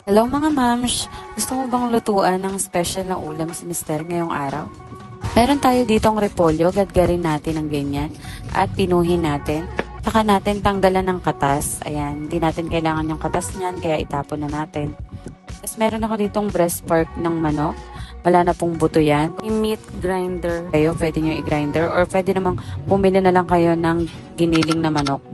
Hello mga mams! Gusto mo bang lutuan ng special na ulam si Mister ngayong araw? Meron tayo ditong repolyo, gadgarin natin ng ganyan at pinuhin natin. Saka natin tanggalan ng katas. Ayan, hindi natin kailangan yung katas niyan kaya itapon na natin. Tapos meron ako ditong breast pork ng manok. Wala na pong buto yan. Yung meat grinder kayo, pwede nyo i-grinder or pwede namang bumili na lang kayo ng giniling na manok.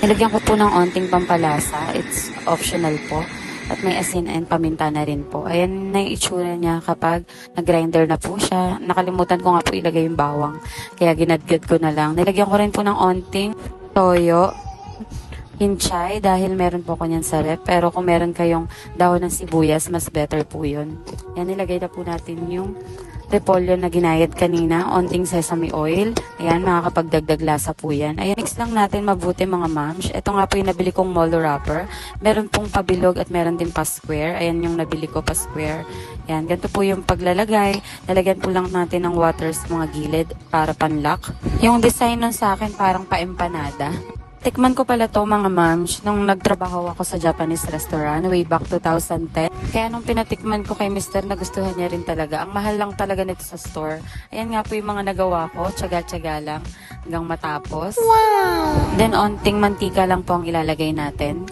Nilagyan ko po ng onting pampalasa. It's optional po. At may asin and paminta na rin po. Ayan na yung itsura niya kapag nag-grinder na po siya. Nakalimutan ko nga po ilagay yung bawang. Kaya ginadgad ko na lang. Nilagyan ko rin po ng onting toyo, hinchay, dahil meron po ko niyan sa rep. Pero kung meron kayong dahon ng sibuyas, mas better po yun. Yan, nilagay na po natin yung repolyo na ginayad kanina, onting sesame oil. Ayan, makakapagdagdag lasa po yan. Ayan, mix lang natin mabuti mga mams. Ito nga po yung nabili kong molo wrapper. Meron pong pabilog at meron din pa square. Ayan yung nabili ko pa square. Ayan, ganito po yung paglalagay. Lalagyan po lang natin ng water sa mga gilid para panlock. Yung design nun sa akin parang pa-empanada. Tikman ko pala to mga mams nung nagtrabaho ako sa Japanese restaurant way back 2010. Kaya nung pinatikman ko kay Mr. nagustuhan niya rin talaga. Ang mahal lang talaga nito sa store. Ayan nga po yung mga nagawa ko. Tsaga-tsaga lang hanggang matapos. Wow! Then onting mantika lang po ang ilalagay natin.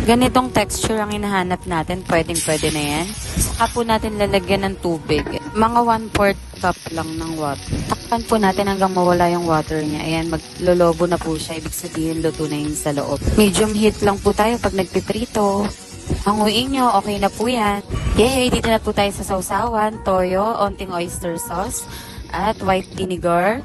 Ganitong texture ang hinahanap natin, pwedeng-pwede na yan. Saka po natin lalagyan ng tubig. Mga 1/4 cup lang ng water. Takpan po natin hanggang mawala yung water niya. Ayan, maglolobo na po siya. Ibig sabihin, luto na yun sa loob. Medium heat lang po tayo pag nagpiprito. Hanguin nyo, okay na po yan. Yay! Dito na po tayo sa sausawan, toyo, onting oyster sauce, at white vinegar.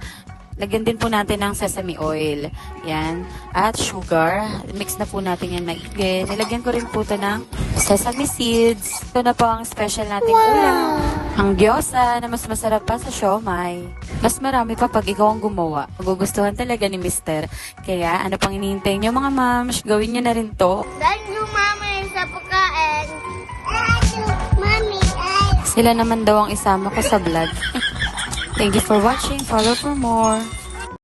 Lagyan din po natin ng sesame oil. Yan. At sugar. Mix na po natin yan maigi. Nilagyan ko rin po ito ng sesame seeds. Ito na po ang special nating ulam. Ang gyoza na mas masarap pa sa siomai. Mas marami pa pag ikaw ang gumawa. Magugustuhan talaga ni Mister. Kaya ano pang hinihintay nyo mga mams? Gawin nyo na rin to. Thank you, Mami, sa pagkain. Thank you, Mami. Sila naman daw ang isama ko sa vlog. Thank you for watching. Follow for more.